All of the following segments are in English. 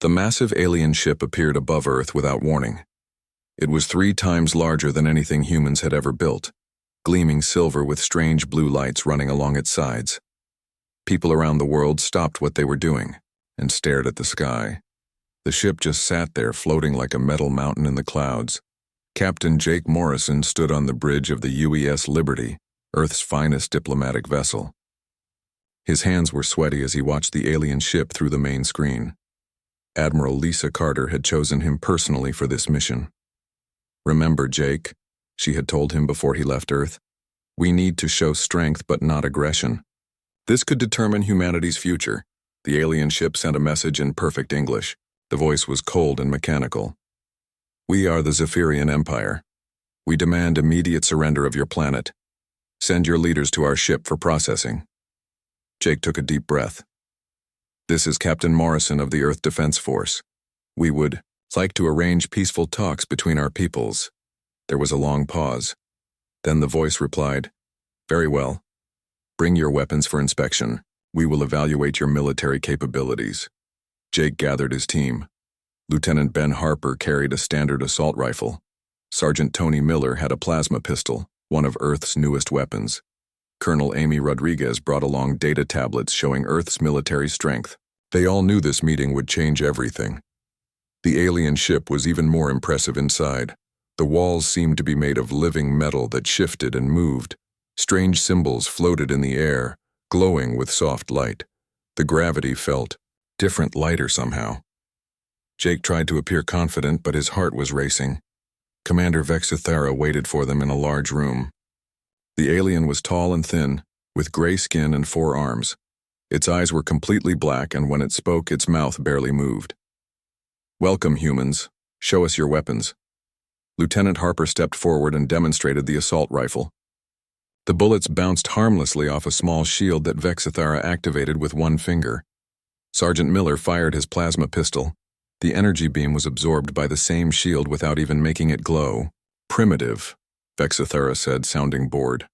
The massive alien ship appeared above Earth without warning. It was 3 times larger than anything humans had ever built, gleaming silver with strange blue lights running along its sides. People around the world stopped what they were doing and stared at the sky. The ship just sat there, floating like a metal mountain in the clouds. Captain Jake Morrison stood on the bridge of the UES Liberty, Earth's finest diplomatic vessel. His hands were sweaty as he watched the alien ship through the main screen. Admiral Lisa Carter had chosen him personally for this mission. "Remember, Jake," she had told him before he left Earth, "we need to show strength but not aggression. This could determine humanity's future." The alien ship sent a message in perfect English. The voice was cold and mechanical. "We are the Zephyrian Empire. We demand immediate surrender of your planet. Send your leaders to our ship for processing." Jake took a deep breath. "This is Captain Morrison of the Earth Defense Force. We would like to arrange peaceful talks between our peoples." There was a long pause. Then the voice replied, "Very well. Bring your weapons for inspection. We will evaluate your military capabilities." Jake gathered his team. Lieutenant Ben Harper carried a standard assault rifle. Sergeant Tony Miller had a plasma pistol, one of Earth's newest weapons. Colonel Amy Rodriguez brought along data tablets showing Earth's military strength. They all knew this meeting would change everything. The alien ship was even more impressive inside. The walls seemed to be made of living metal that shifted and moved. Strange symbols floated in the air, glowing with soft light. The gravity felt different, lighter somehow. Jake tried to appear confident, but his heart was racing. Commander Vexithara waited for them in a large room. The alien was tall and thin, with gray skin and 4 arms. Its eyes were completely black, and when it spoke, its mouth barely moved. "Welcome, humans. Show us your weapons." Lieutenant Harper stepped forward and demonstrated the assault rifle. The bullets bounced harmlessly off a small shield that Vexithara activated with 1 finger. Sergeant Miller fired his plasma pistol. The energy beam was absorbed by the same shield without even making it glow. "Primitive," Vexithara said, sounding bored.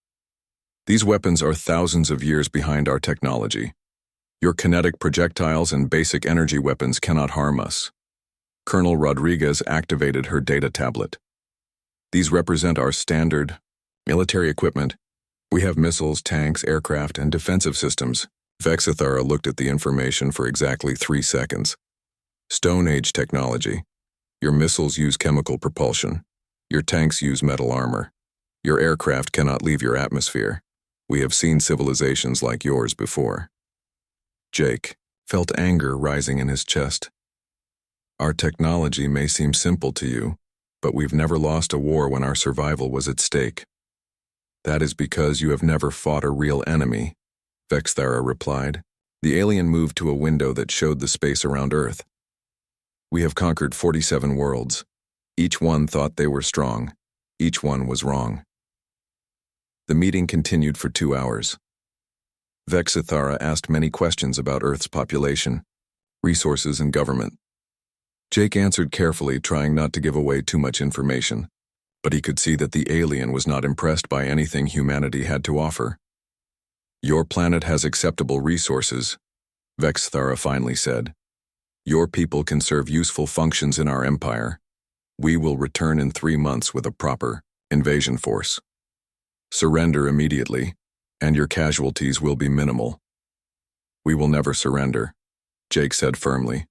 "These weapons are thousands of years behind our technology. Your kinetic projectiles and basic energy weapons cannot harm us." Colonel Rodriguez activated her data tablet. "These represent our standard military equipment. We have missiles, tanks, aircraft, and defensive systems." Vexithara looked at the information for exactly 3 seconds. "Stone Age technology. Your missiles use chemical propulsion. Your tanks use metal armor. Your aircraft cannot leave your atmosphere. We have seen civilizations like yours before." Jake felt anger rising in his chest. "Our technology may seem simple to you, but we've never lost a war when our survival was at stake." "That is because you have never fought a real enemy," Vexithara replied. The alien moved to a window that showed the space around Earth. "We have conquered 47 worlds. Each one thought they were strong. Each one was wrong." The meeting continued for 2 hours. Vexithara asked many questions about Earth's population, resources, and government. Jake answered carefully, trying not to give away too much information, but he could see that the alien was not impressed by anything humanity had to offer. "Your planet has acceptable resources," Vexithara finally said. "Your people can serve useful functions in our empire. We will return in 3 months with a proper invasion force. Surrender immediately, and your casualties will be minimal." "We will never surrender," Jake said firmly.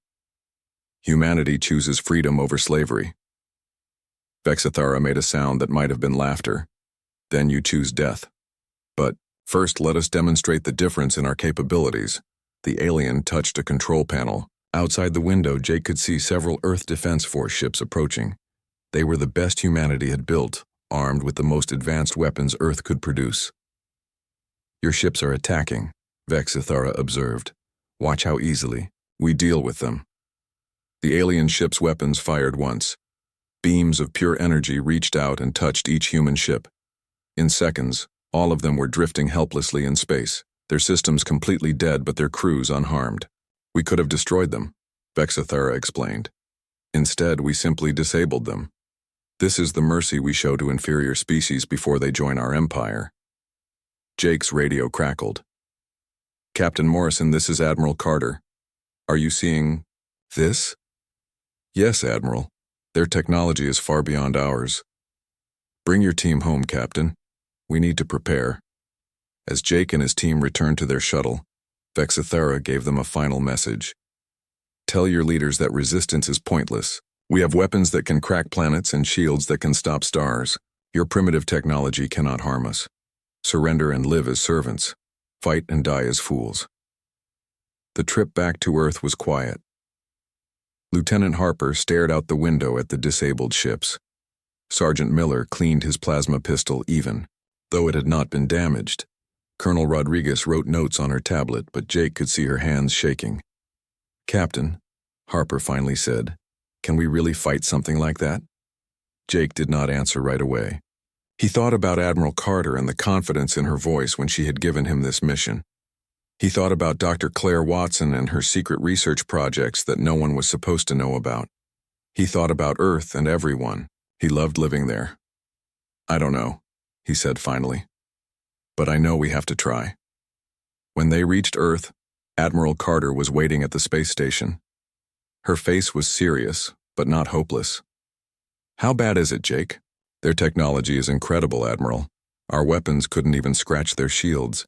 "Humanity chooses freedom over slavery." Vexithara made a sound that might have been laughter. "Then you choose death. But first, let us demonstrate the difference in our capabilities." The alien touched a control panel. Outside the window, Jake could see several Earth Defense Force ships approaching. They were the best humanity had built, armed with the most advanced weapons Earth could produce. "Your ships are attacking," Vexithara observed. "Watch how easily we deal with them." The alien ship's weapons fired once. Beams of pure energy reached out and touched each human ship. In seconds, all of them were drifting helplessly in space, their systems completely dead but their crews unharmed. "We could have destroyed them," Vexithara explained. "Instead, we simply disabled them. This is the mercy we show to inferior species before they join our empire." Jake's radio crackled. "Captain Morrison, this is Admiral Carter. Are you seeing this?" Yes, Admiral. Their technology is far beyond ours. Bring your team home, Captain. We need to prepare. As Jake and his team returned to their shuttle, Vexithera gave them a final message. Tell your leaders that resistance is pointless. We have weapons that can crack planets and shields that can stop stars. Your primitive technology cannot harm us. Surrender and live as servants. Fight and die as fools. The trip back to Earth was quiet. Lieutenant Harper stared out the window at the disabled ships. Sergeant Miller cleaned his plasma pistol even, though it had not been damaged. Colonel Rodriguez wrote notes on her tablet, but Jake could see her hands shaking. Captain, Harper finally said, can we really fight something like that? Jake did not answer right away. He thought about Admiral Carter and the confidence in her voice when she had given him this mission. He thought about Dr. Claire Watson and her secret research projects that no one was supposed to know about. He thought about Earth and everyone. He loved living there. I don't know, he said finally. But I know we have to try. When they reached Earth, Admiral Carter was waiting at the space station. Her face was serious, but not hopeless. How bad is it, Jake? Their technology is incredible, Admiral. Our weapons couldn't even scratch their shields.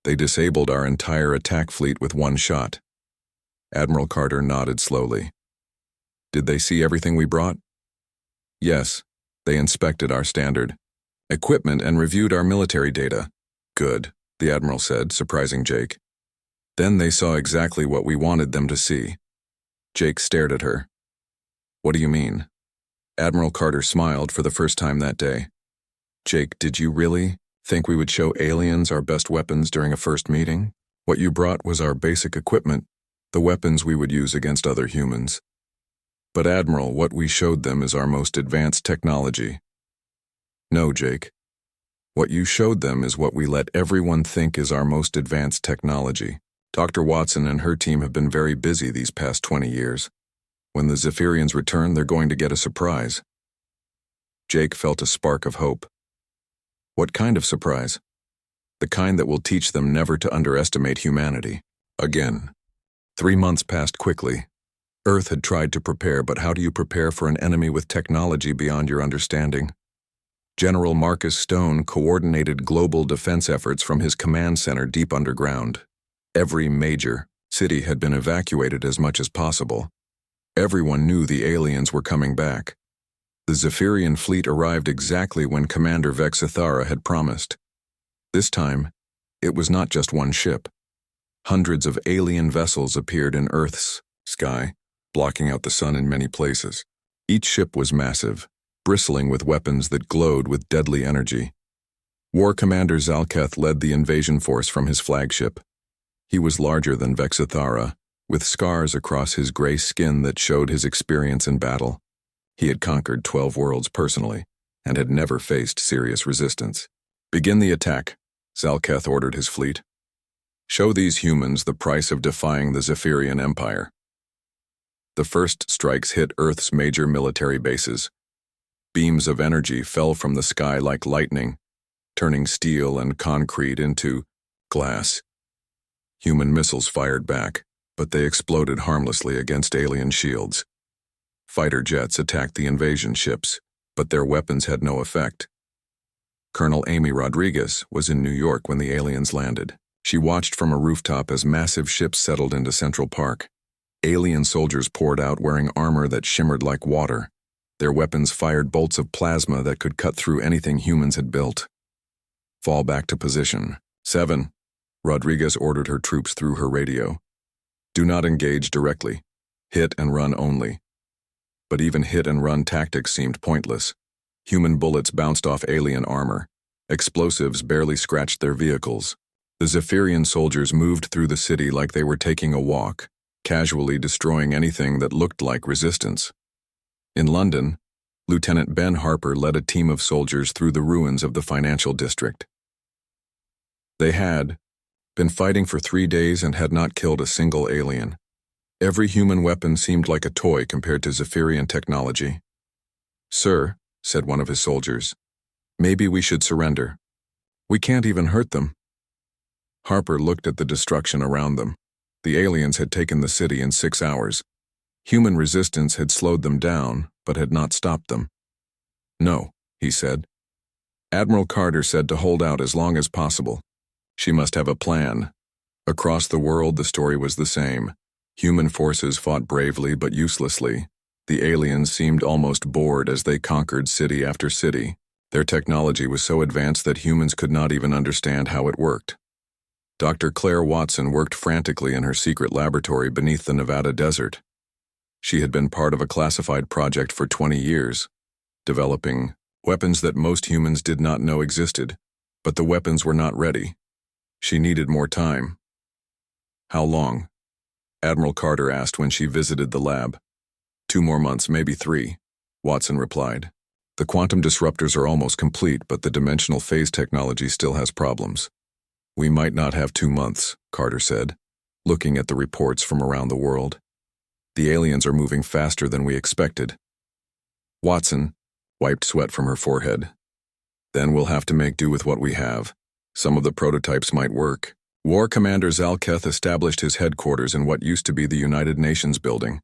They disabled our entire attack fleet with one shot. Admiral Carter nodded slowly. Did they see everything we brought? Yes, they inspected our standard equipment and reviewed our military data. Good, the Admiral said, surprising Jake. Then they saw exactly what we wanted them to see. Jake stared at her. What do you mean? Admiral Carter smiled for the first time that day. Jake, did you really think we would show aliens our best weapons during a first meeting? What you brought was our basic equipment, the weapons we would use against other humans. But Admiral, what we showed them is our most advanced technology. No, Jake. What you showed them is what we let everyone think is our most advanced technology. Dr. Watson and her team have been very busy these past 20 years. When the Zephyrians return, they're going to get a surprise. Jake felt a spark of hope. What kind of surprise? The kind that will teach them never to underestimate humanity. Again. 3 months passed quickly. Earth had tried to prepare, but how do you prepare for an enemy with technology beyond your understanding? General Marcus Stone coordinated global defense efforts from his command center deep underground. Every major city had been evacuated as much as possible. Everyone knew the aliens were coming back. The Zephyrian fleet arrived exactly when Commander Vexithara had promised. This time, it was not just one ship. Hundreds of alien vessels appeared in Earth's sky, blocking out the sun in many places. Each ship was massive, bristling with weapons that glowed with deadly energy. War Commander Zalketh led the invasion force from his flagship. He was larger than Vexithara, with scars across his gray skin that showed his experience in battle. He had conquered 12 worlds personally, and had never faced serious resistance. Begin the attack, Zalketh ordered his fleet. Show these humans the price of defying the Zephyrian Empire. The first strikes hit Earth's major military bases. Beams of energy fell from the sky like lightning, turning steel and concrete into glass. Human missiles fired back, but they exploded harmlessly against alien shields. Fighter jets attacked the invasion ships, but their weapons had no effect. Colonel Amy Rodriguez was in New York when the aliens landed. She watched from a rooftop as massive ships settled into Central Park. Alien soldiers poured out wearing armor that shimmered like water. Their weapons fired bolts of plasma that could cut through anything humans had built. Fall back to position. 7. Rodriguez ordered her troops through her radio. Do not engage directly. Hit and run only. But even hit-and-run tactics seemed pointless. Human bullets bounced off alien armor. Explosives barely scratched their vehicles. The Zephyrian soldiers moved through the city like they were taking a walk, casually destroying anything that looked like resistance. In London, Lieutenant Ben Harper led a team of soldiers through the ruins of the financial district. They had been fighting for 3 days and had not killed a single alien. Every human weapon seemed like a toy compared to Zephyrian technology. Sir, said one of his soldiers, maybe we should surrender. We can't even hurt them. Harper looked at the destruction around them. The aliens had taken the city in 6 hours. Human resistance had slowed them down, but had not stopped them. "No," he said. Admiral Carter said to hold out as long as possible. She must have a plan. Across the world, the story was the same. Human forces fought bravely but uselessly. The aliens seemed almost bored as they conquered city after city. Their technology was so advanced that humans could not even understand how it worked. Dr. Claire Watson worked frantically in her secret laboratory beneath the Nevada desert. She had been part of a classified project for 20 years, developing weapons that most humans did not know existed, but the weapons were not ready. She needed more time. "How long?" Admiral Carter asked when she visited the lab. "2 more months, maybe 3, Watson replied. "The quantum disruptors are almost complete, but the dimensional phase technology still has problems." "We might not have 2 months, Carter said, looking at the reports from around the world. "The aliens are moving faster than we expected." Watson wiped sweat from her forehead. "Then we'll have to make do with what we have. Some of the prototypes might work." War Commander Zalketh established his headquarters in what used to be the United Nations building.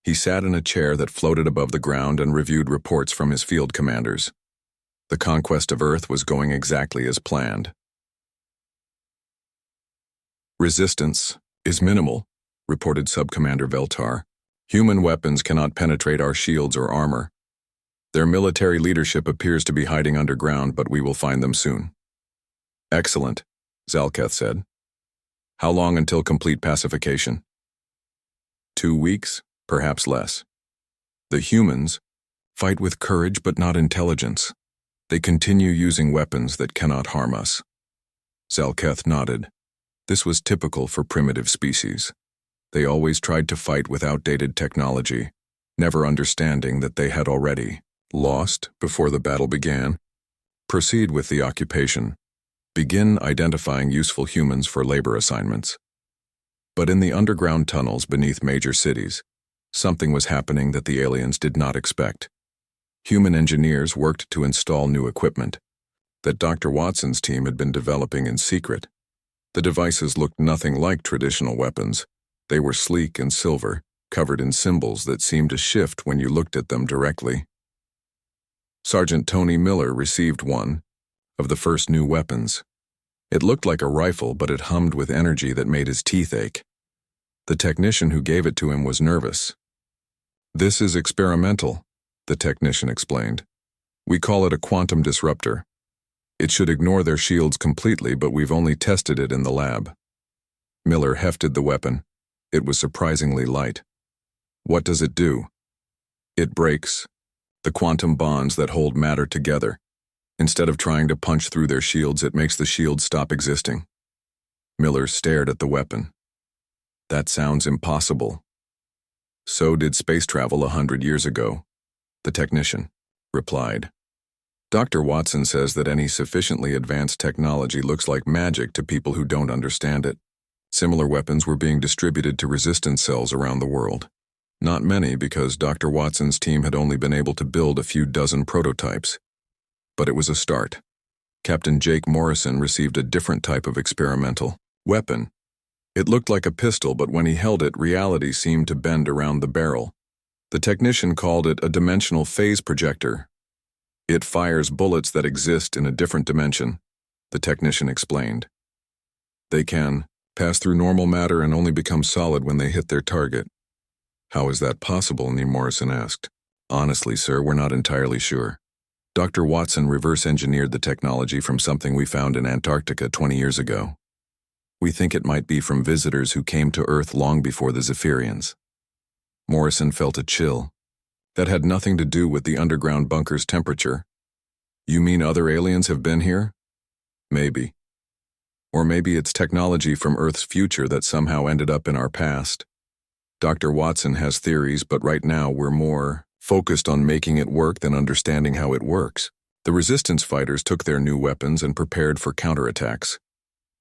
He sat in a chair that floated above the ground and reviewed reports from his field commanders. The conquest of Earth was going exactly as planned. "Resistance is minimal," reported Subcommander Veltar. "Human weapons cannot penetrate our shields or armor. Their military leadership appears to be hiding underground, but we will find them soon." "Excellent," Zalketh said. "How long until complete pacification?" 2 weeks, perhaps less. The humans fight with courage but not intelligence. They continue using weapons that cannot harm us. Zalketh nodded. This was typical for primitive species. They always tried to fight with outdated technology, never understanding that they had already lost before the battle began. Proceed with the occupation. Begin identifying useful humans for labor assignments. But in the underground tunnels beneath major cities, something was happening that the aliens did not expect. Human engineers worked to install new equipment that Dr. Watson's team had been developing in secret. The devices looked nothing like traditional weapons. They were sleek and silver, covered in symbols that seemed to shift when you looked at them directly. Sergeant Tony Miller received one of the first new weapons. It looked like a rifle, but it hummed with energy that made his teeth ache. The technician who gave it to him was nervous. "This is experimental," the technician explained. "We call it a quantum disruptor. It should ignore their shields completely, but we've only tested it in the lab." Miller hefted the weapon. It was surprisingly light. "What does it do?" "It breaks the quantum bonds that hold matter together. Instead of trying to punch through their shields, it makes the shields stop existing." Miller stared at the weapon. "That sounds impossible." "So did space travel 100 years ago," the technician replied. "Dr. Watson says that any sufficiently advanced technology looks like magic to people who don't understand it. Similar weapons were being distributed to resistance cells around the world. Not many, because Dr. Watson's team had only been able to build a few dozen prototypes. But it was a start. Captain Jake Morrison received a different type of experimental weapon. It looked like a pistol, but when he held it, reality seemed to bend around the barrel. The technician called it a dimensional phase projector. "It fires bullets that exist in a different dimension," the technician explained. "They can pass through normal matter and only become solid when they hit their target." "How is that possible?" Morrison asked. "Honestly, sir, we're not entirely sure. Dr. Watson reverse engineered the technology from something we found in Antarctica 20 years ago. We think it might be from visitors who came to Earth long before the Zephyrians." Morrison felt a chill. That had nothing to do with the underground bunker's temperature. "You mean other aliens have been here?" "Maybe. Or maybe it's technology from Earth's future that somehow ended up in our past. Dr. Watson has theories, but right now we're more focused on making it work than understanding how it works." The resistance fighters took their new weapons and prepared for counterattacks.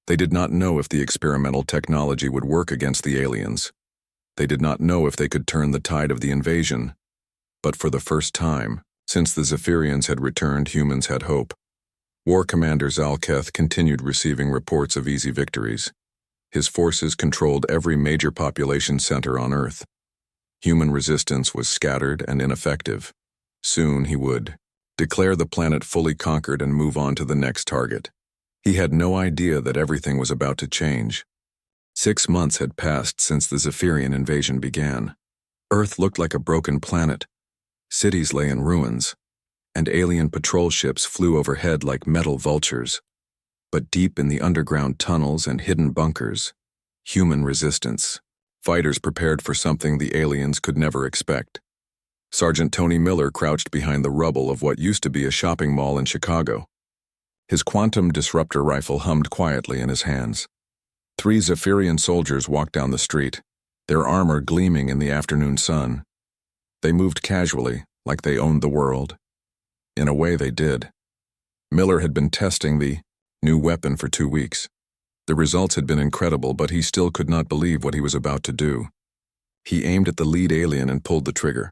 They did not know if the experimental technology would work against the aliens. They did not know if they could turn the tide of the invasion. But for the first time, since the Zephyrians had returned, humans had hope. War Commander Zalketh continued receiving reports of easy victories. His forces controlled every major population center on Earth. Human resistance was scattered and ineffective. Soon he would declare the planet fully conquered and move on to the next target. He had no idea that everything was about to change. 6 months had passed since the Zephyrian invasion began. Earth looked like a broken planet. Cities lay in ruins, and alien patrol ships flew overhead like metal vultures. But deep in the underground tunnels and hidden bunkers, human resistance. Fighters prepared for something the aliens could never expect. Sergeant Tony Miller crouched behind the rubble of what used to be a shopping mall in Chicago. His quantum disruptor rifle hummed quietly in his hands. 3 Zephyrian soldiers walked down the street, their armor gleaming in the afternoon sun. They moved casually, like they owned the world. In a way, they did. Miller had been testing the new weapon for 2 weeks. The results had been incredible, but he still could not believe what he was about to do. He aimed at the lead alien and pulled the trigger.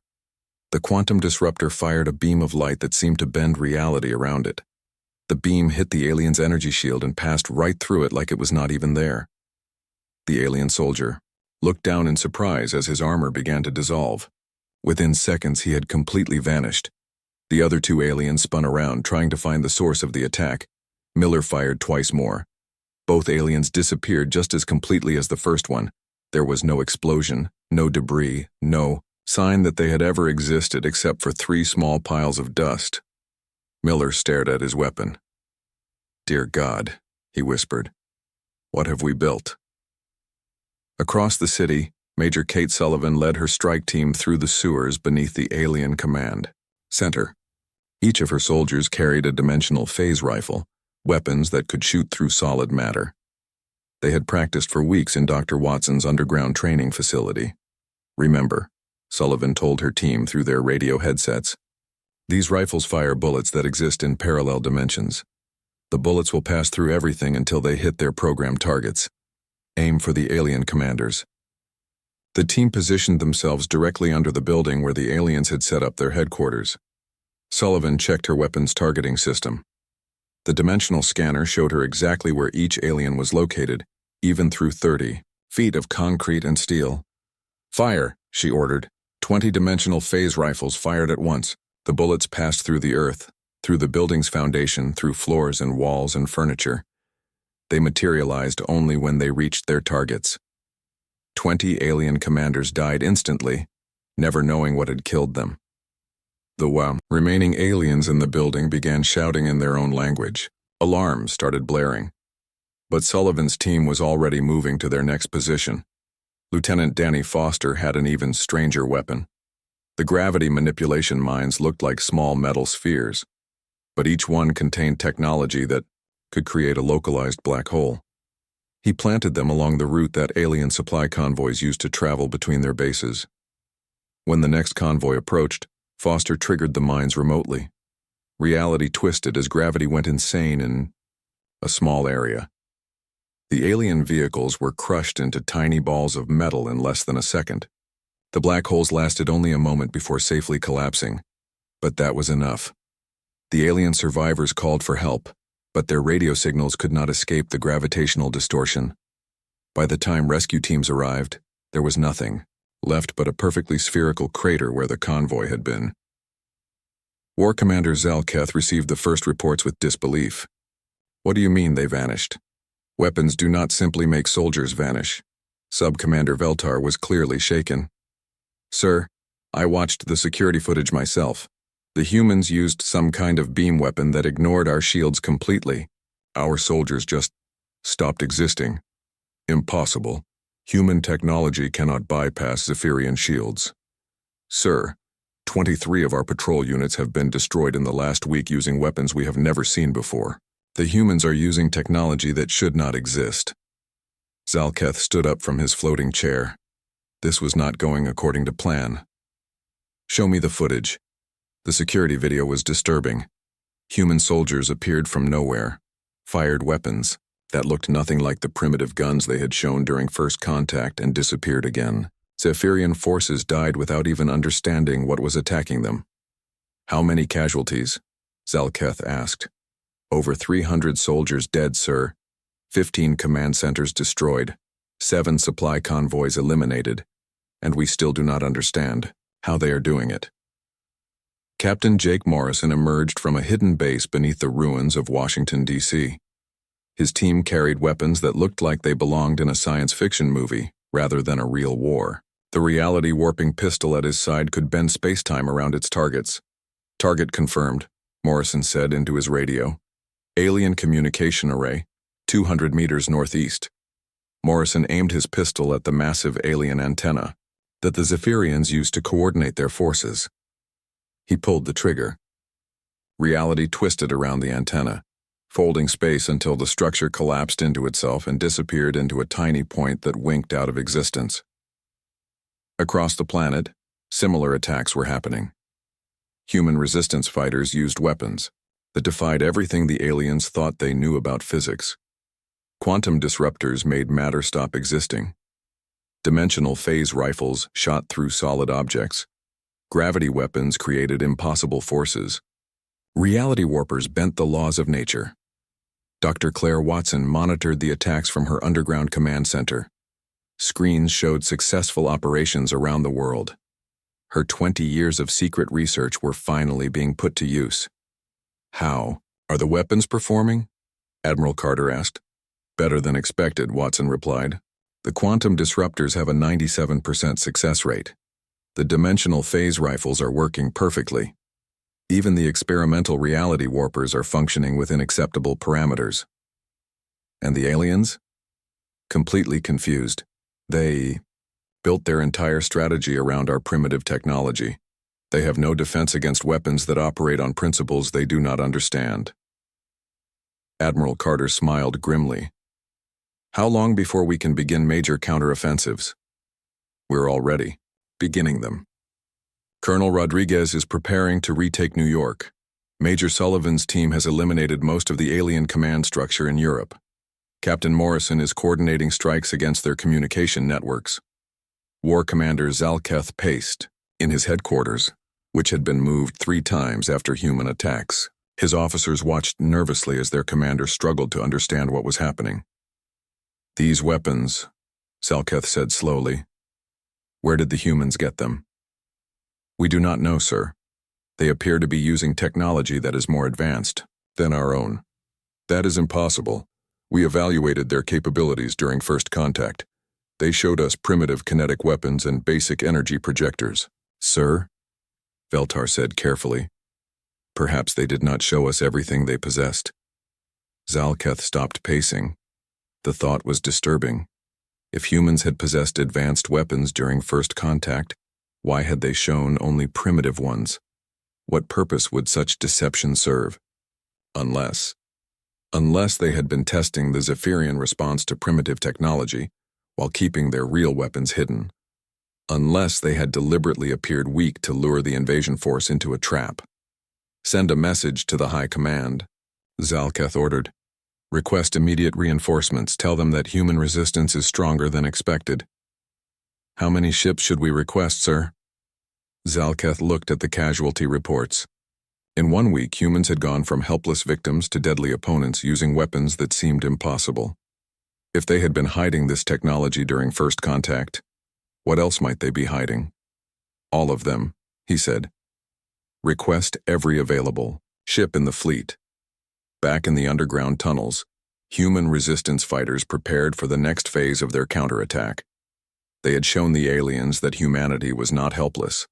The quantum disruptor fired a beam of light that seemed to bend reality around it. The beam hit the alien's energy shield and passed right through it like it was not even there. The alien soldier looked down in surprise as his armor began to dissolve. Within seconds, he had completely vanished. The other 2 aliens spun around, trying to find the source of the attack. Miller fired twice more. Both aliens disappeared just as completely as the first one. There was no explosion, no debris, no sign that they had ever existed except for 3 small piles of dust. Miller stared at his weapon. "Dear God," he whispered, "what have we built?" Across the city, Major Kate Sullivan led her strike team through the sewers beneath the alien command center. Each of her soldiers carried a dimensional phase rifle, weapons that could shoot through solid matter. They had practiced for weeks in Dr. Watson's underground training facility. "Remember," Sullivan told her team through their radio headsets, "these rifles fire bullets that exist in parallel dimensions. The bullets will pass through everything until they hit their programmed targets. Aim for the alien commanders." The team positioned themselves directly under the building where the aliens had set up their headquarters. Sullivan checked her weapon's targeting system. The dimensional scanner showed her exactly where each alien was located, even through 30 feet of concrete and steel. "Fire," she ordered. 20-dimensional phase rifles fired at once. The bullets passed through the earth, through the building's foundation, through floors and walls and furniture. They materialized only when they reached their targets. 20 alien commanders died instantly, never knowing what had killed them. The remaining aliens in the building began shouting in their own language. Alarms started blaring. But Sullivan's team was already moving to their next position. Lieutenant Danny Foster had an even stranger weapon. The gravity manipulation mines looked like small metal spheres, but each one contained technology that could create a localized black hole. He planted them along the route that alien supply convoys used to travel between their bases. When the next convoy approached, Foster triggered the mines remotely. Reality twisted as gravity went insane in a small area. The alien vehicles were crushed into tiny balls of metal in less than a second. The black holes lasted only a moment before safely collapsing, but that was enough. The alien survivors called for help, but their radio signals could not escape the gravitational distortion. By the time rescue teams arrived, there was nothing left but a perfectly spherical crater where the convoy had been. War Commander Zalketh received the first reports with disbelief. "What do you mean they vanished? Weapons do not simply make soldiers vanish." Sub-Commander Veltar was clearly shaken. "Sir, I watched the security footage myself. The humans used some kind of beam weapon that ignored our shields completely. Our soldiers just stopped existing. Impossible. Human technology cannot bypass Zephyrian shields. Sir, 23 of our patrol units have been destroyed in the last week using weapons we have never seen before. The humans are using technology that should not exist." Zalketh stood up from his floating chair. This was not going according to plan. "Show me the footage." The security video was disturbing. Human soldiers appeared from nowhere, fired weapons that looked nothing like the primitive guns they had shown during first contact, and disappeared again. Zephyrian forces died without even understanding what was attacking them. "How many casualties?" Zalketh asked. "Over 300 soldiers dead, sir. 15 command centers destroyed. 7 supply convoys eliminated. and we still do not understand how they are doing it. Captain Jake Morrison emerged from a hidden base beneath the ruins of Washington, D.C. His team carried weapons that looked like they belonged in a science fiction movie rather than a real war. The reality-warping pistol at his side could bend space-time around its targets. "Target confirmed," Morrison said into his radio. "Alien communication array, 200 meters northeast." Morrison aimed his pistol at the massive alien antenna that the Zephyrians used to coordinate their forces. He pulled the trigger. Reality twisted around the antenna, folding space until the structure collapsed into itself and disappeared into a tiny point that winked out of existence. Across the planet, similar attacks were happening. Human resistance fighters used weapons that defied everything the aliens thought they knew about physics. Quantum disruptors made matter stop existing. Dimensional phase rifles shot through solid objects. Gravity weapons created impossible forces. Reality warpers bent the laws of nature. Dr. Claire Watson monitored the attacks from her underground command center. Screens showed successful operations around the world. Her 20 years of secret research were finally being put to use. "How are the weapons performing?" Admiral Carter asked. "Better than expected," Watson replied. "The quantum disruptors have a 97% success rate. The dimensional phase rifles are working perfectly. Even the experimental reality warpers are functioning within acceptable parameters." "And the aliens?" Completely confused. "They built their entire strategy around our primitive technology. They have no defense against weapons that operate on principles they do not understand." Admiral Carter smiled grimly. "How long before we can begin major counteroffensives?" "We're already beginning them. Colonel Rodriguez is preparing to retake New York. Major Sullivan's team has eliminated most of the alien command structure in Europe. Captain Morrison is coordinating strikes against their communication networks. War Commander Zalketh paced in his headquarters, which had been moved 3 times after human attacks. His officers watched nervously as their commander struggled to understand what was happening. "These weapons," Zalketh said slowly. "Where did the humans get them?" "We do not know, sir. They appear to be using technology that is more advanced than our own." "That is impossible. We evaluated their capabilities during first contact. They showed us primitive kinetic weapons and basic energy projectors." "Sir," Veltar said carefully, "perhaps they did not show us everything they possessed." Zalketh stopped pacing. The thought was disturbing. If humans had possessed advanced weapons during first contact, why had they shown only primitive ones? What purpose would such deception serve? Unless they had been testing the Zephyrian response to primitive technology while keeping their real weapons hidden. Unless they had deliberately appeared weak to lure the invasion force into a trap. "Send a message to the High Command," Zalketh ordered. "Request immediate reinforcements. Tell them that human resistance is stronger than expected." "How many ships should we request, sir?" Zalketh looked at the casualty reports. In 1 week, humans had gone from helpless victims to deadly opponents using weapons that seemed impossible. If they had been hiding this technology during first contact, what else might they be hiding? "All of them," he said. "Request every available ship in the fleet." Back in the underground tunnels, human resistance fighters prepared for the next phase of their counterattack. They had shown the aliens that humanity was not helpless.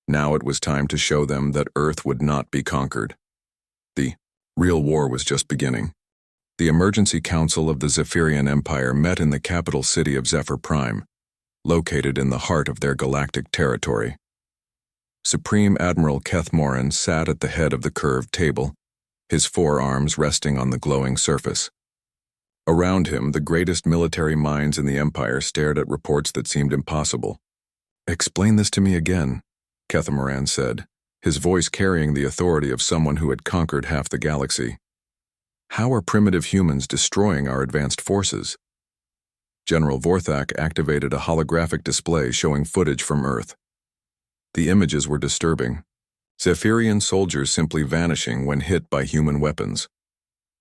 Now it was time to show them that Earth would not be conquered. The real war was just beginning. The Emergency Council of the Zephyrian Empire met in the capital city of Zephyr Prime, located in the heart of their galactic territory. Supreme Admiral Keth Morin sat at the head of the curved table, his forearms resting on the glowing surface. Around him, the greatest military minds in the Empire stared at reports that seemed impossible. "Explain this to me again," Keth Morin said, his voice carrying the authority of someone who had conquered half the galaxy. "How are primitive humans destroying our advanced forces?" General Vorthak activated a holographic display showing footage from Earth. The images were disturbing. Zephyrian soldiers simply vanishing when hit by human weapons.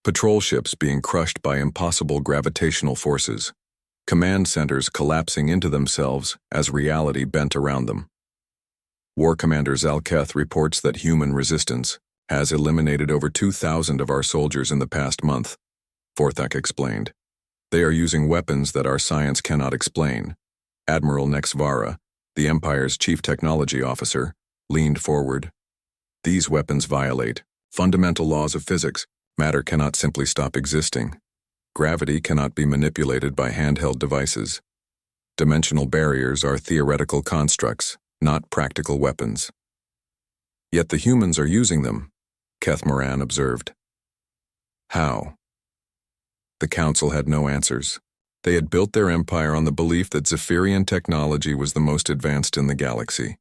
Patrol ships being crushed by impossible gravitational forces. command centers collapsing into themselves as reality bent around them. War Commander Zalketh reports that human resistance has eliminated over 2,000 of our soldiers in the past month, Forthak explained. They are using weapons that our science cannot explain. Admiral Nexvara, the Empire's chief technology officer, leaned forward. These weapons violate fundamental laws of physics. Matter cannot simply stop existing. Gravity cannot be manipulated by handheld devices. Dimensional barriers are theoretical constructs, not practical weapons. Yet the humans are using them, Keth Moran observed. How? The Council had no answers. They had built their empire on the belief that Zephyrian technology was the most advanced in the galaxy.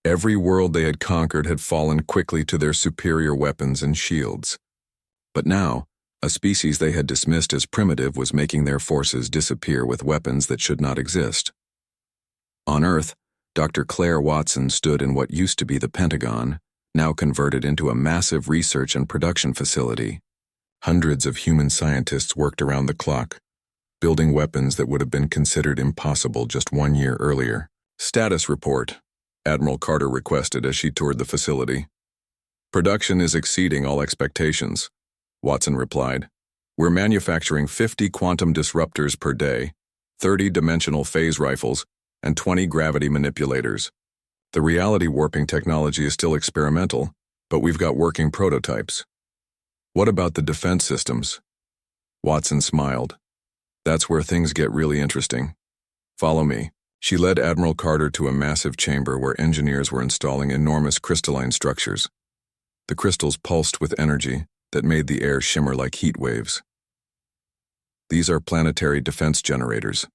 Every world they had conquered had fallen quickly to their superior weapons and shields. But now, a species they had dismissed as primitive was making their forces disappear with weapons that should not exist. On Earth, Dr. Claire Watson stood in what used to be the Pentagon, now converted into a massive research and production facility. Hundreds of human scientists worked around the clock, building weapons that would have been considered impossible just 1 year earlier. Status report, Admiral Carter requested as she toured the facility. Production is exceeding all expectations, Watson replied. We're manufacturing 50 quantum disruptors per day, 30 dimensional phase rifles, and 20 gravity manipulators. The reality warping technology is still experimental, but we've got working prototypes. What about the defense systems? Watson smiled. That's where things get really interesting. Follow me. She led Admiral Carter to a massive chamber where engineers were installing enormous crystalline structures. The crystals pulsed with energy that made the air shimmer like heat waves. These are planetary defense generators,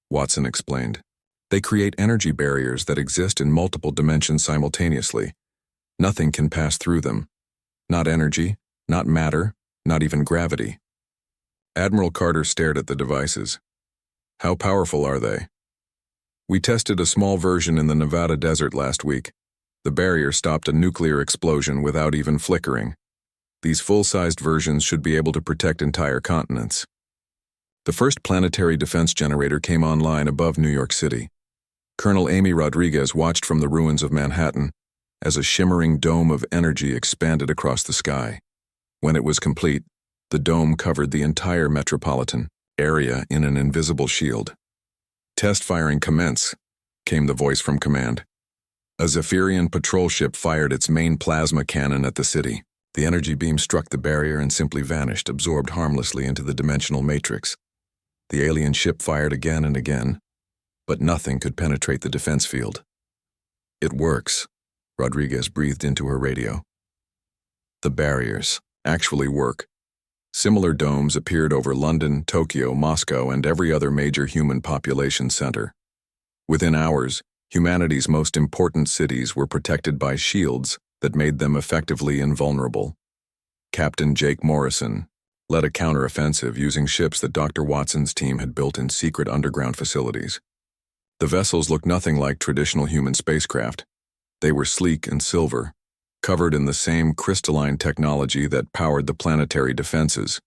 Watson explained. They create energy barriers that exist in multiple dimensions simultaneously. Nothing can pass through them. Not energy, not matter, not even gravity. Admiral Carter stared at the devices. How powerful are they? We tested a small version in the Nevada desert last week. The barrier stopped a nuclear explosion without even flickering. These full-sized versions should be able to protect entire continents. The first planetary defense generator came online above New York City. Colonel Amy Rodriguez watched from the ruins of Manhattan as a shimmering dome of energy expanded across the sky. When it was complete, the dome covered the entire metropolitan area in an invisible shield. Test firing commence, came the voice from command. A Zephyrian patrol ship fired its main plasma cannon at the city. The energy beam struck the barrier and simply vanished, absorbed harmlessly into the dimensional matrix. The alien ship fired again and again, but nothing could penetrate the defense field. It works, Rodriguez breathed into her radio. The barriers actually work. Similar domes appeared over London, Tokyo, Moscow, and every other major human population center. Within hours, humanity's most important cities were protected by shields that made them effectively invulnerable. Captain Jake Morrison led a counteroffensive using ships that Dr. Watson's team had built in secret underground facilities. The vessels looked nothing like traditional human spacecraft. They were sleek and silver, covered in the same crystalline technology that powered the planetary defenses.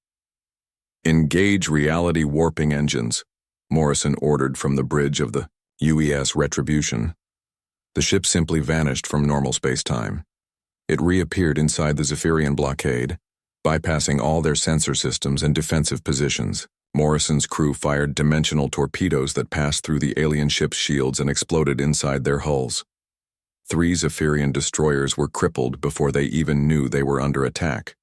Engage reality warping engines, Morrison ordered from the bridge of the UES Retribution. The ship simply vanished from normal space-time. It reappeared inside the Zephyrian blockade, bypassing all their sensor systems and defensive positions. Morrison's crew fired dimensional torpedoes that passed through the alien ship's shields and exploded inside their hulls. 3 Zephyrian destroyers were crippled before they even knew they were under attack.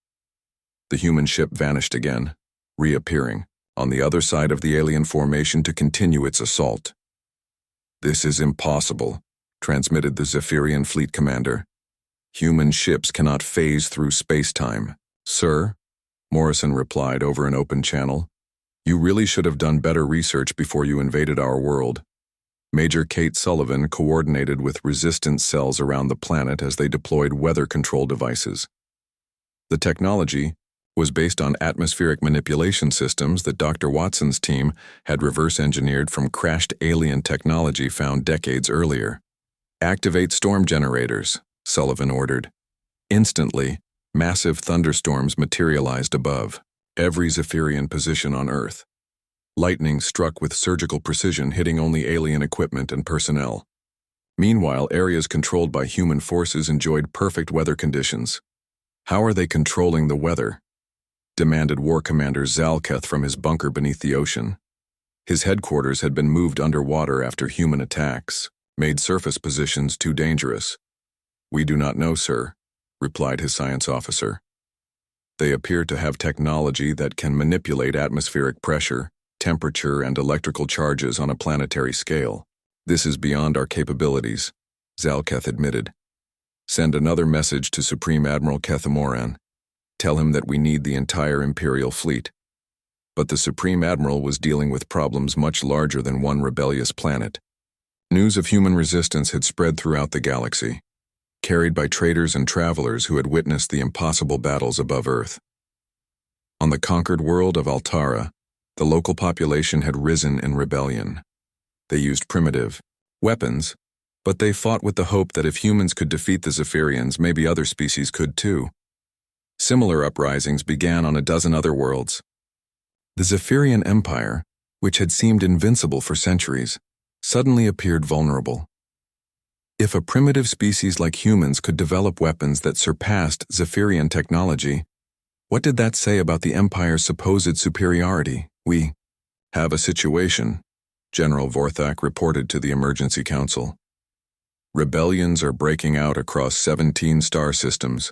The human ship vanished again, reappearing on the other side of the alien formation to continue its assault. This is impossible, transmitted the Zephyrian fleet commander. Human ships cannot phase through space-time. Sir, Morrison replied over an open channel. You really should have done better research before you invaded our world. Major Kate Sullivan coordinated with resistance cells around the planet as they deployed weather control devices. The technology was based on atmospheric manipulation systems that Dr. Watson's team had reverse-engineered from crashed alien technology found decades earlier. Activate storm generators, Sullivan ordered. Instantly, massive thunderstorms materialized above every Zephyrian position on Earth. Lightning struck with surgical precision, hitting only alien equipment and personnel. Meanwhile, areas controlled by human forces enjoyed perfect weather conditions. "How are they controlling the weather?" demanded War Commander Zalketh from his bunker beneath the ocean. His headquarters had been moved underwater after human attacks, made surface positions too dangerous. "We do not know, sir," replied his science officer. "They appear to have technology that can manipulate atmospheric pressure, temperature, and electrical charges on a planetary scale. This is beyond our capabilities," Zalketh admitted. "Send another message to Supreme Admiral Kethamoran. Tell him that we need the entire Imperial fleet." But the Supreme Admiral was dealing with problems much larger than one rebellious planet. News of human resistance had spread throughout the galaxy, carried by traders and travelers who had witnessed the impossible battles above Earth. On the conquered world of Altara, the local population had risen in rebellion. They used primitive weapons, but they fought with the hope that if humans could defeat the Zephyrians, maybe other species could too. Similar uprisings began on a dozen other worlds. The Zephyrian Empire, which had seemed invincible for centuries, suddenly appeared vulnerable. If a primitive species like humans could develop weapons that surpassed Zephyrian technology, what did that say about the Empire's supposed superiority? "We have a situation," General Vorthak reported to the Emergency Council. "Rebellions are breaking out across 17 star systems.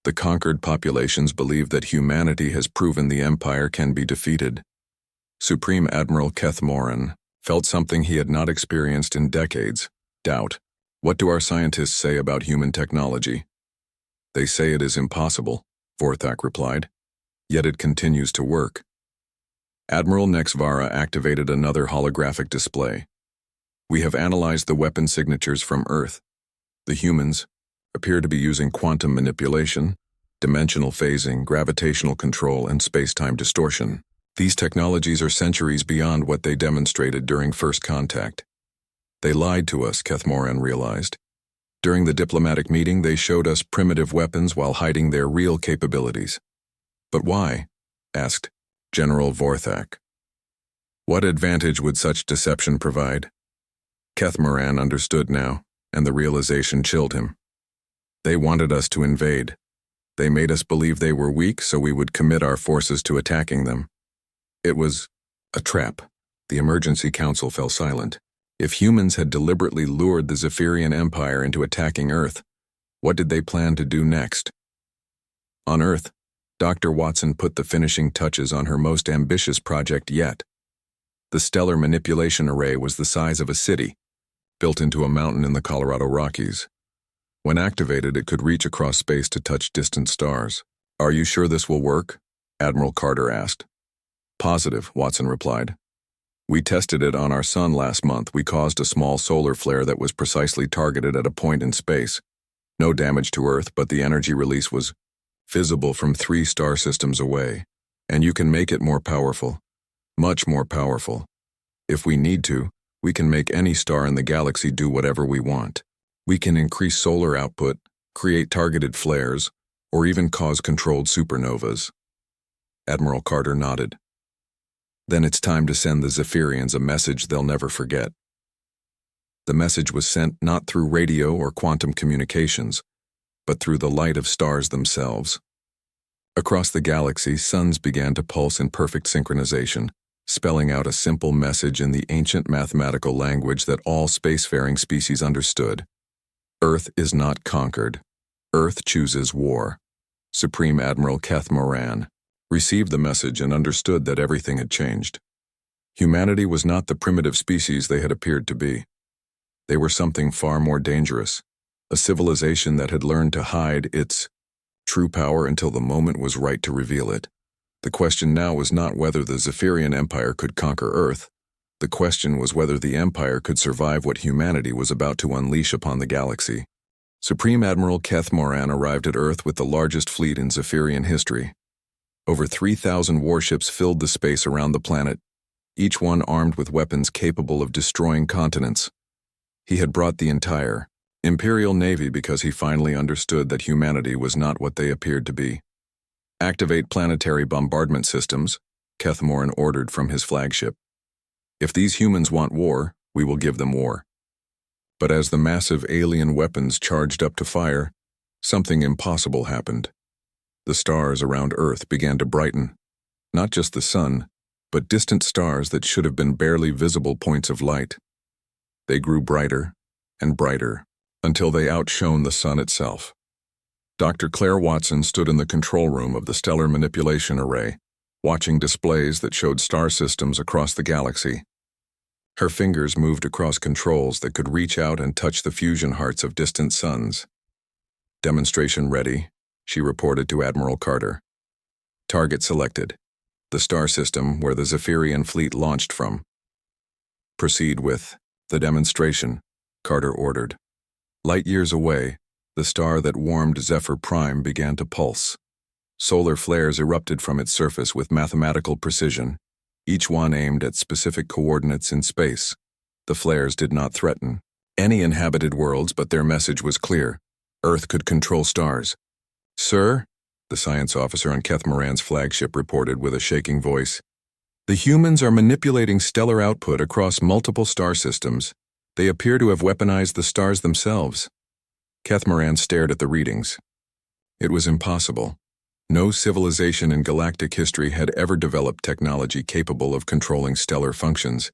The conquered populations believe that humanity has proven the Empire can be defeated." Supreme Admiral Kethamoran felt something he had not experienced in decades: doubt. "What do our scientists say about human technology?" "They say it is impossible," Vorthak replied. "Yet it continues to work." Admiral Nexvara activated another holographic display. "We have analyzed the weapon signatures from Earth. The humans appear to be using quantum manipulation, dimensional phasing, gravitational control, and space-time distortion. These technologies are centuries beyond what they demonstrated during first contact." "They lied to us," Kethamoran realized. "During the diplomatic meeting, they showed us primitive weapons while hiding their real capabilities." "But why?" asked General Vorthak. "What advantage would such deception provide?" Kethamoran understood now, and the realization chilled him. "They wanted us to invade. They made us believe they were weak so we would commit our forces to attacking them. It was a trap." The Emergency Council fell silent. If humans had deliberately lured the Zephyrian Empire into attacking Earth, what did they plan to do next? On Earth, Dr. Watson put the finishing touches on her most ambitious project yet. The stellar manipulation array was the size of a city, built into a mountain in the Colorado Rockies. When activated, it could reach across space to touch distant stars. "Are you sure this will work?" Admiral Carter asked. "Positive," Watson replied. "We tested it on our sun last month. We caused a small solar flare that was precisely targeted at a point in space. No damage to Earth, but the energy release was visible from 3 star systems away. And you can make it more powerful. Much more powerful. If we need to, we can make any star in the galaxy do whatever we want. We can increase solar output, create targeted flares, or even cause controlled supernovas." Admiral Carter nodded. "Then it's time to send the Zephyrians a message they'll never forget." The message was sent not through radio or quantum communications, but through the light of stars themselves. Across the galaxy, suns began to pulse in perfect synchronization, spelling out a simple message in the ancient mathematical language that all spacefaring species understood. "Earth is not conquered. Earth chooses war." Supreme Admiral Kethamoran received the message and understood that everything had changed. Humanity was not the primitive species they had appeared to be. They were something far more dangerous, a civilization that had learned to hide its true power until the moment was right to reveal it. The question now was not whether the Zephyrian Empire could conquer Earth. The question was whether the Empire could survive what humanity was about to unleash upon the galaxy. Supreme Admiral Kethamoran arrived at Earth with the largest fleet in Zephyrian history. Over 3,000 warships filled the space around the planet, each one armed with weapons capable of destroying continents. He had brought the entire Imperial Navy because he finally understood that humanity was not what they appeared to be. "Activate planetary bombardment systems," Kethmoran ordered from his flagship. If these humans want war, we will give them war. But as the massive alien weapons charged up to fire, something impossible happened. The stars around Earth began to brighten, not just the sun, but distant stars that should have been barely visible points of light. They grew brighter and brighter until they outshone the sun itself. Dr. Claire Watson stood in the control room of the Stellar Manipulation Array, watching displays that showed star systems across the galaxy. Her fingers moved across controls that could reach out and touch the fusion hearts of distant suns. "Demonstration ready," she reported to Admiral Carter. "Target selected. The star system where the Zephyrian fleet launched from." "Proceed with the demonstration," Carter ordered. Light years away, the star that warmed Zephyr Prime began to pulse. Solar flares erupted from its surface with mathematical precision, each one aimed at specific coordinates in space. The flares did not threaten any inhabited worlds, but their message was clear. Earth could control stars. "Sir," the science officer on Kethmoran's flagship reported with a shaking voice, "the humans are manipulating stellar output across multiple star systems. They appear to have weaponized the stars themselves." Kethmoran stared at the readings. It was impossible. No civilization in galactic history had ever developed technology capable of controlling stellar functions.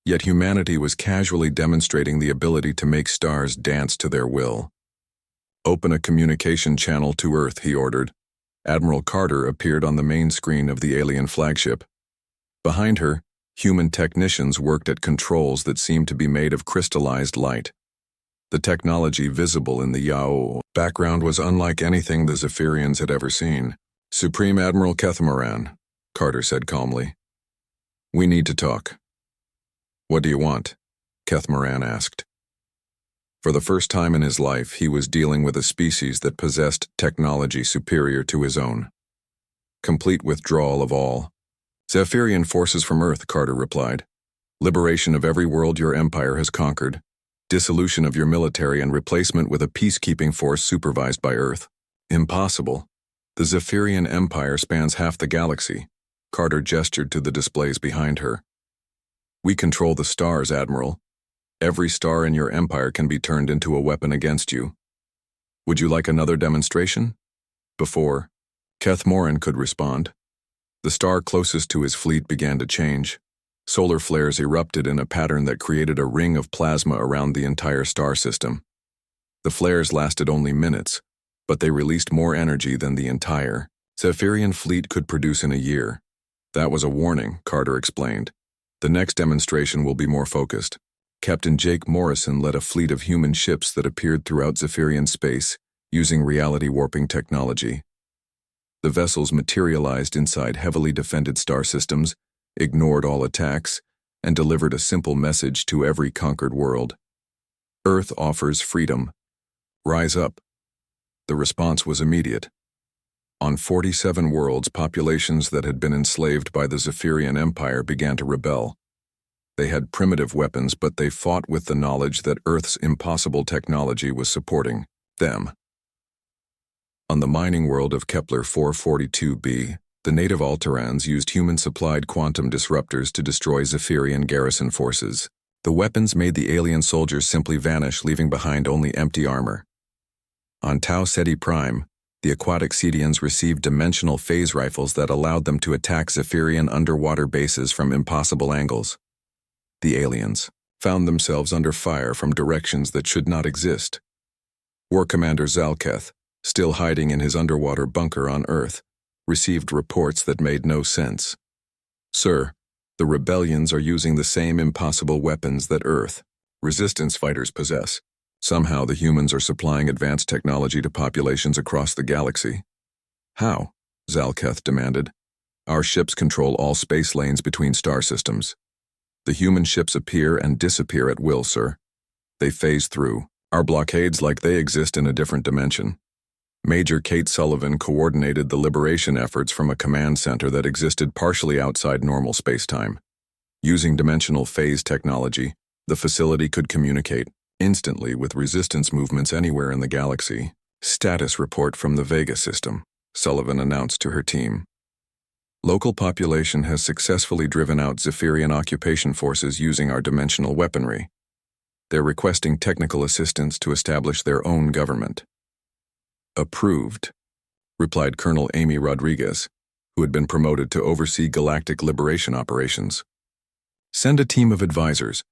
Yet humanity was casually demonstrating the ability to make stars dance to their will. "Open a communication channel to Earth," he ordered. Admiral Carter appeared on the main screen of the alien flagship. Behind her, human technicians worked at controls that seemed to be made of crystallized light. The technology visible in the Yao background was unlike anything the Zephyrians had ever seen. "Supreme Admiral Kethmoran," Carter said calmly. "We need to talk." "What do you want?" Kethmoran asked. For the first time in his life, he was dealing with a species that possessed technology superior to his own. "Complete withdrawal of all Zephyrian forces from Earth," Carter replied. "Liberation of every world your empire has conquered. Dissolution of your military and replacement with a peacekeeping force supervised by Earth." "Impossible. The Zephyrian Empire spans half the galaxy." Carter gestured to the displays behind her. "We control the stars, Admiral. Every star in your empire can be turned into a weapon against you. Would you like another demonstration?" Before Kethmoran could respond, the star closest to his fleet began to change. Solar flares erupted in a pattern that created a ring of plasma around the entire star system. The flares lasted only minutes, but they released more energy than the entire Zephyrian fleet could produce in a year. "That was a warning," Carter explained. "The next demonstration will be more focused." Captain Jake Morrison led a fleet of human ships that appeared throughout Zephyrian space, using reality warping technology. The vessels materialized inside heavily defended star systems, ignored all attacks, and delivered a simple message to every conquered world. "Earth offers freedom. Rise up." The response was immediate. On 47 worlds, populations that had been enslaved by the Zephyrian Empire began to rebel. They had primitive weapons, but they fought with the knowledge that Earth's impossible technology was supporting them. On the mining world of Kepler 442b, the native Alterans used human-supplied quantum disruptors to destroy Zephyrian garrison forces. The weapons made the alien soldiers simply vanish, leaving behind only empty armor. On Tau Ceti Prime, the aquatic Cetians received dimensional phase rifles that allowed them to attack Zephyrian underwater bases from impossible angles. The aliens found themselves under fire from directions that should not exist. War Commander Zalketh, still hiding in his underwater bunker on Earth, received reports that made no sense. "Sir, the rebellions are using the same impossible weapons that Earth resistance fighters possess. Somehow the humans are supplying advanced technology to populations across the galaxy." "How?" Zalketh demanded. "Our ships control all space lanes between star systems. The human ships appear and disappear at will, sir. They phase through our blockades like they exist in a different dimension." Major Kate Sullivan coordinated the liberation efforts from a command center that existed partially outside normal spacetime. Using dimensional phase technology, the facility could communicate instantly with resistance movements anywhere in the galaxy. "Status report from the Vega system," Sullivan announced to her team. Local population has successfully driven out Zephyrian occupation forces using our dimensional weaponry. They're requesting technical assistance to establish their own government. Approved, replied Colonel Amy Rodriguez, who had been promoted to oversee galactic liberation operations. Send a team of advisors.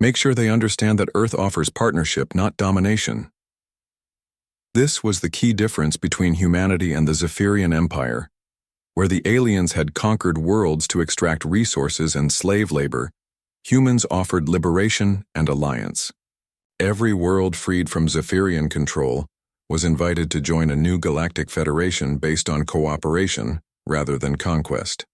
Make sure they understand that Earth offers partnership, not domination. This was the key difference between humanity and the Zephyrian Empire. Where the aliens had conquered worlds to extract resources and slave labor, humans offered liberation and alliance. Every world freed from Zephyrian control was invited to join a new galactic federation based on cooperation rather than conquest.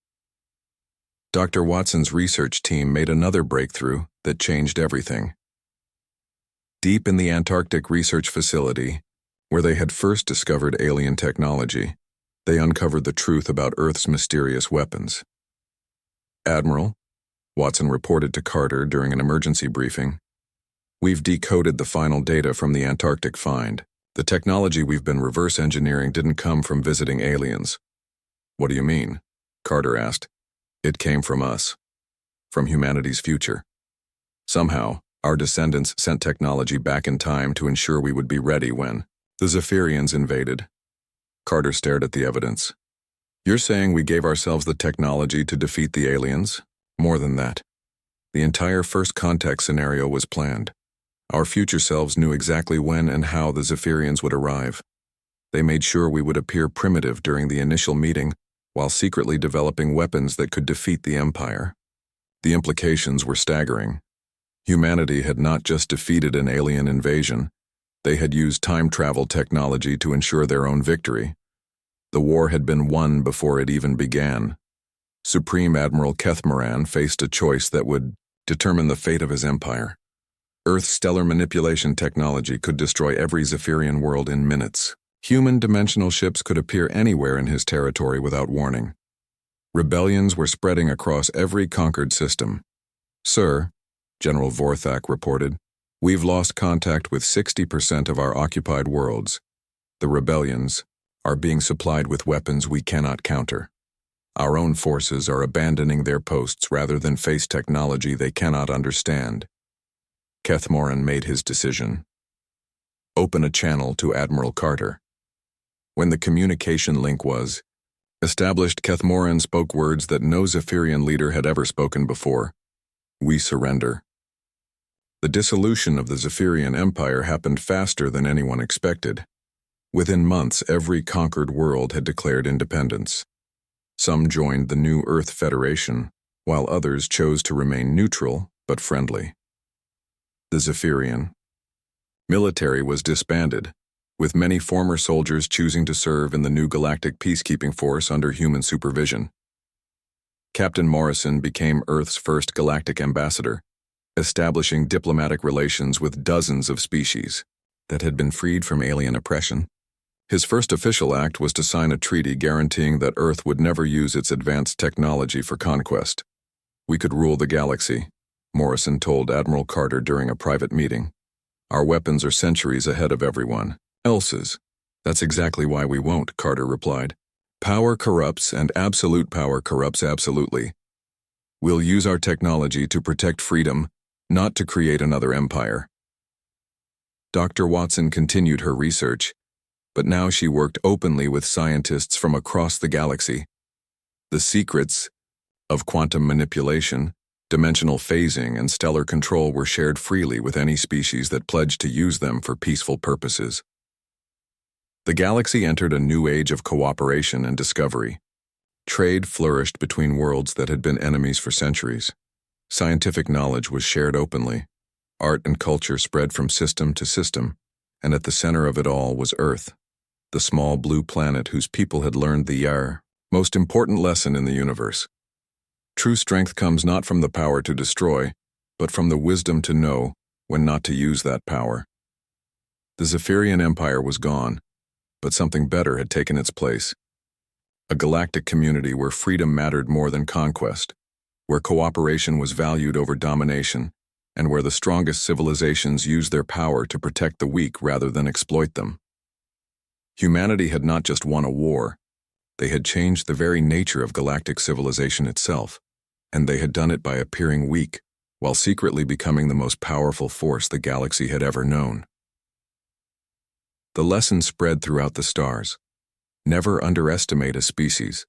Dr. Watson's research team made another breakthrough that changed everything. Deep in the Antarctic research facility, where they had first discovered alien technology, they uncovered the truth about Earth's mysterious weapons. Admiral, Watson reported to Carter during an emergency briefing, we've decoded the final data from the Antarctic find. The technology we've been reverse engineering didn't come from visiting aliens. What do you mean? Carter asked. It came from us. From humanity's future. Somehow, our descendants sent technology back in time to ensure we would be ready when the Zephyrians invaded. Carter stared at the evidence. You're saying we gave ourselves the technology to defeat the aliens? More than that. The entire first contact scenario was planned. Our future selves knew exactly when and how the Zephyrians would arrive. They made sure we would appear primitive during the initial meeting, while secretly developing weapons that could defeat the Empire. The implications were staggering. Humanity had not just defeated an alien invasion, they had used time travel technology to ensure their own victory. The war had been won before it even began. Supreme Admiral Kethmoran faced a choice that would determine the fate of his empire. Earth's stellar manipulation technology could destroy every Zephyrian world in minutes. Human dimensional ships could appear anywhere in his territory without warning. Rebellions were spreading across every conquered system. Sir, General Vorthak reported, we've lost contact with 60% of our occupied worlds. The rebellions are being supplied with weapons we cannot counter. Our own forces are abandoning their posts rather than face technology they cannot understand. Kethmoran made his decision. Open a channel to Admiral Carter. When the communication link was established, Kethmoran spoke words that no Zephyrian leader had ever spoken before. We surrender. The dissolution of the Zephyrian Empire happened faster than anyone expected. Within months, every conquered world had declared independence. Some joined the new Earth Federation, while others chose to remain neutral but friendly. The Zephyrian military was disbanded, with many former soldiers choosing to serve in the new galactic peacekeeping force under human supervision. Captain Morrison became Earth's first galactic ambassador, establishing diplomatic relations with dozens of species that had been freed from alien oppression. His first official act was to sign a treaty guaranteeing that Earth would never use its advanced technology for conquest. We could rule the galaxy, Morrison told Admiral Carter during a private meeting. Our weapons are centuries ahead of everyone else's. That's exactly why we won't, Carter replied. Power corrupts, and absolute power corrupts absolutely. We'll use our technology to protect freedom, not to create another empire. Dr. Watson continued her research, but now she worked openly with scientists from across the galaxy. The secrets of quantum manipulation, dimensional phasing, and stellar control were shared freely with any species that pledged to use them for peaceful purposes. The galaxy entered a new age of cooperation and discovery. Trade flourished between worlds that had been enemies for centuries. Scientific knowledge was shared openly. Art and culture spread from system to system, and at the center of it all was Earth, the small blue planet whose people had learned the most important lesson in the universe. True strength comes not from the power to destroy, but from the wisdom to know when not to use that power. The Zephyrian Empire was gone, but something better had taken its place. A galactic community where freedom mattered more than conquest, where cooperation was valued over domination, and where the strongest civilizations used their power to protect the weak rather than exploit them. Humanity had not just won a war, They had changed the very nature of galactic civilization itself, and they had done it by appearing weak, while secretly becoming the most powerful force the galaxy had ever known. The lesson spread throughout the stars. Never underestimate a species,